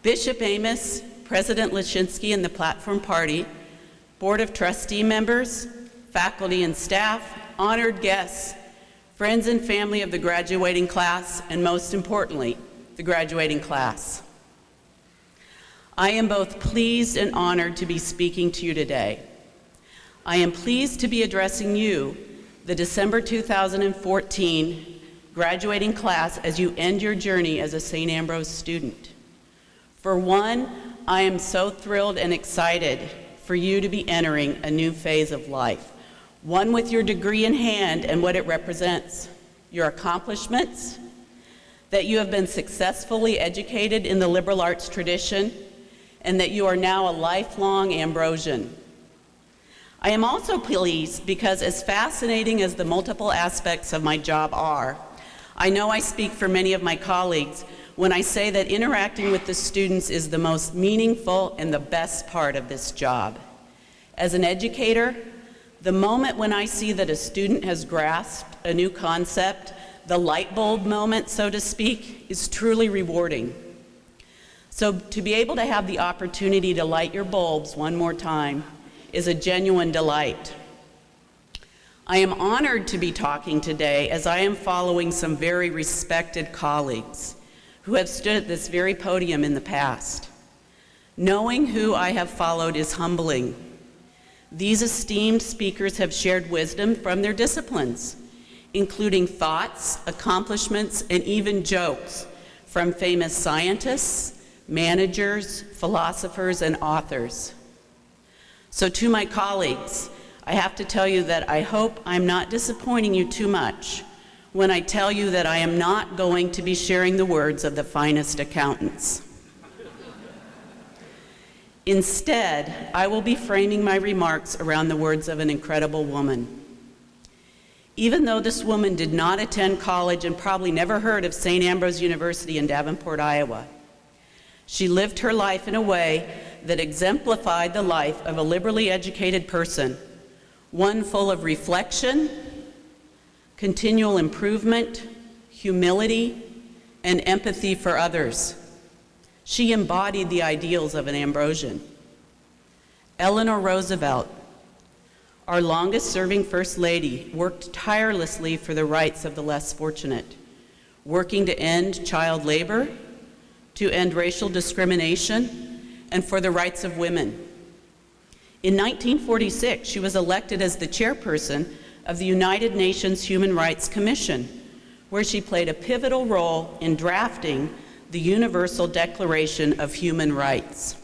Bishop Amos, President Lashinsky and the Platform Party, Board of Trustee members, faculty and staff, honored guests, friends and family of the graduating class, and most importantly, the graduating class. I am both pleased and honored to be speaking to you today. I am pleased to be addressing you, the December 2014 graduating class, as you end your journey as a St. Ambrose student. For one, I am so thrilled and excited for you to be entering a new phase of life, one with your degree in hand and what it represents, your accomplishments, that you have been successfully educated in the liberal arts tradition, and that you are now a lifelong Ambrosian. I am also pleased because, as fascinating as the multiple aspects of my job are, I know I speak for many of my colleagues when I say that interacting with the students is the most meaningful and the best part of this job. As an educator, the moment when I see that a student has grasped a new concept, the light bulb moment, so to speak, is truly rewarding. So to be able to have the opportunity to light your bulbs one more time is a genuine delight. I am honored to be talking today as I am following some very respected colleagues who have stood at this very podium in the past. Knowing who I have followed is humbling. These esteemed speakers have shared wisdom from their disciplines, including thoughts, accomplishments, and even jokes from famous scientists, managers, philosophers, and authors. So to my colleagues, I have to tell you that I hope I'm not disappointing you too much when I tell you that I am not going to be sharing the words of the finest accountants. Instead, I will be framing my remarks around the words of an incredible woman. Even though this woman did not attend college and probably never heard of St. Ambrose University in Davenport, Iowa, she lived her life in a way that exemplified the life of a liberally educated person, one full of reflection, continual improvement, humility, and empathy for others. She embodied the ideals of an Ambrosian. Eleanor Roosevelt, our longest-serving First Lady, worked tirelessly for the rights of the less fortunate, working to end child labor, to end racial discrimination, and for the rights of women. In 1946, she was elected as the chairperson of the United Nations Human Rights Commission, where she played a pivotal role in drafting the Universal Declaration of Human Rights.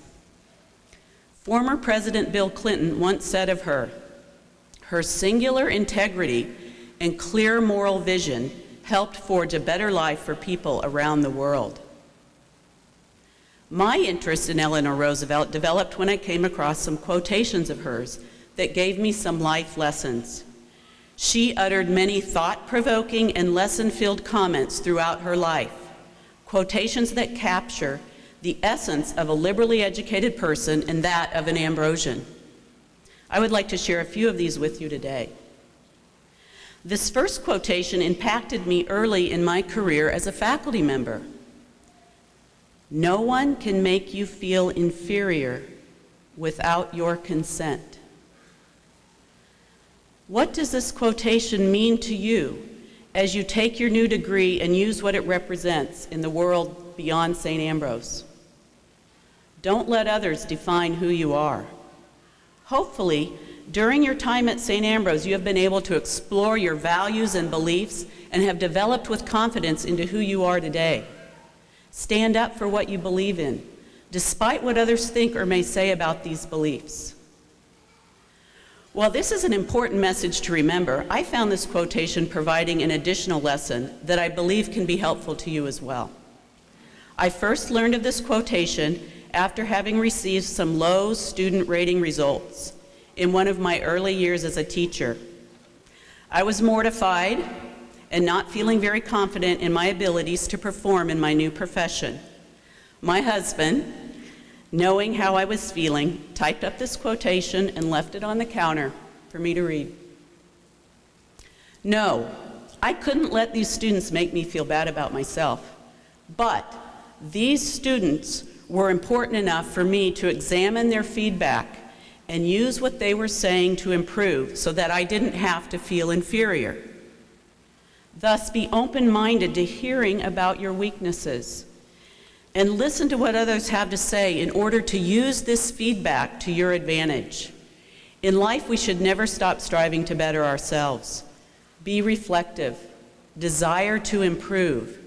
Former President Bill Clinton once said of her, "Her singular integrity and clear moral vision helped forge a better life for people around the world." My interest in Eleanor Roosevelt developed when I came across some quotations of hers that gave me some life lessons. She uttered many thought-provoking and lesson-filled comments throughout her life, quotations that capture the essence of a liberally educated person and that of an Ambrosian. I would like to share a few of these with you today. This first quotation impacted me early in my career as a faculty member. "No one can make you feel inferior without your consent." What does this quotation mean to you as you take your new degree and use what it represents in the world beyond St. Ambrose? Don't let others define who you are. Hopefully, during your time at St. Ambrose, you have been able to explore your values and beliefs and have developed with confidence into who you are today. Stand up for what you believe in, despite what others think or may say about these beliefs. While this is an important message to remember, I found this quotation providing an additional lesson that I believe can be helpful to you as well. I first learned of this quotation after having received some low student rating results in one of my early years as a teacher. I was mortified and not feeling very confident in my abilities to perform in my new profession. My husband, knowing how I was feeling, typed up this quotation and left it on the counter for me to read. No, I couldn't let these students make me feel bad about myself, but these students were important enough for me to examine their feedback and use what they were saying to improve so that I didn't have to feel inferior. Thus, be open-minded to hearing about your weaknesses and listen to what others have to say in order to use this feedback to your advantage. In life, we should never stop striving to better ourselves. Be reflective, desire to improve,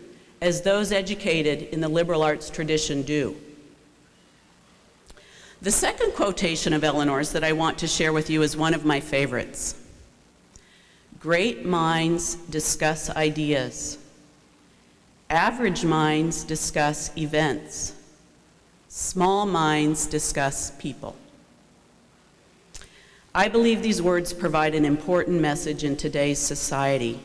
as those educated in the liberal arts tradition do. The second quotation of Eleanor's that I want to share with you is one of my favorites. Great minds discuss ideas. Average minds discuss events. Small minds discuss people. I believe these words provide an important message in today's society.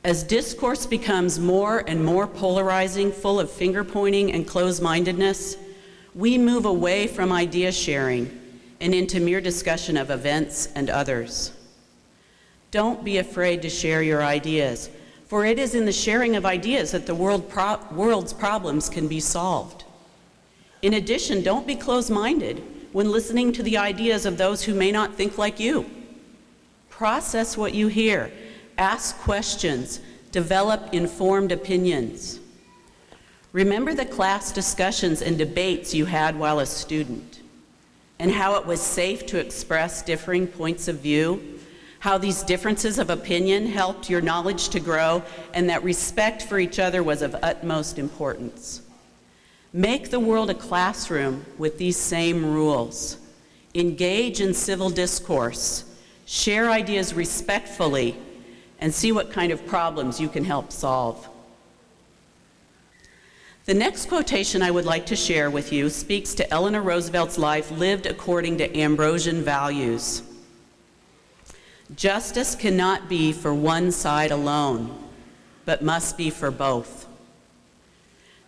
As discourse becomes more and more polarizing, full of finger-pointing and closed-mindedness, we move away from idea sharing and into mere discussion of events and others. Don't be afraid to share your ideas, for it is in the sharing of ideas that the world's problems can be solved. In addition, don't be closed-minded when listening to the ideas of those who may not think like you. Process what you hear, ask questions, develop informed opinions. Remember the class discussions and debates you had while a student, and how it was safe to express differing points of view, how these differences of opinion helped your knowledge to grow, and that respect for each other was of utmost importance. Make the world a classroom with these same rules. Engage in civil discourse, share ideas respectfully, and see what kind of problems you can help solve. The next quotation I would like to share with you speaks to Eleanor Roosevelt's life lived according to Ambrosian values. Justice cannot be for one side alone, but must be for both.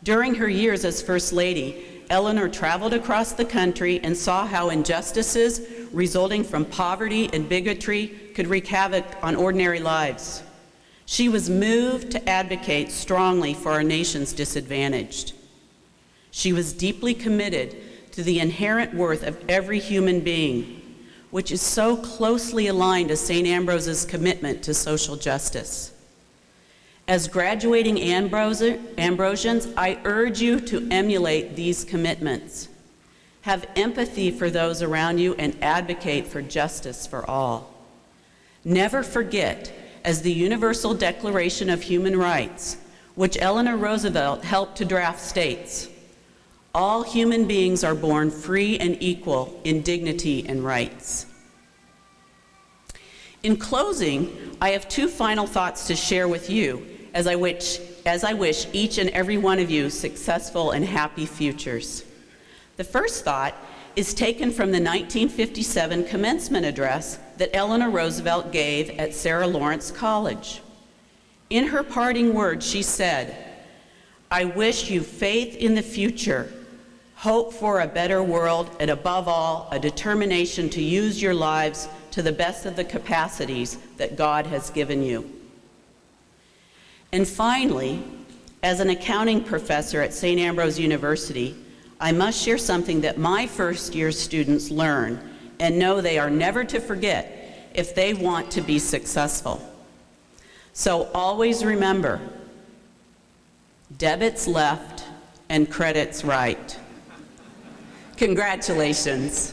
During her years as First Lady, Eleanor traveled across the country and saw how injustices resulting from poverty and bigotry could wreak havoc on ordinary lives. She was moved to advocate strongly for our nation's disadvantaged. She was deeply committed to the inherent worth of every human being, which is so closely aligned to St. Ambrose's commitment to social justice. As graduating Ambrosians, I urge you to emulate these commitments. Have empathy for those around you and advocate for justice for all. Never forget, as the Universal Declaration of Human Rights, which Eleanor Roosevelt helped to draft, states, all human beings are born free and equal in dignity and rights. In closing, I have two final thoughts to share with you as I wish each and every one of you successful and happy futures. The first thought is taken from the 1957 commencement address that Eleanor Roosevelt gave at Sarah Lawrence College. In her parting words, she said, "I wish you faith in the future, hope for a better world, and above all, a determination to use your lives to the best of the capacities that God has given you." And finally, as an accounting professor at St. Ambrose University, I must share something that my first-year students learn and know they are never to forget if they want to be successful. So always remember, debits left and credits right. Congratulations.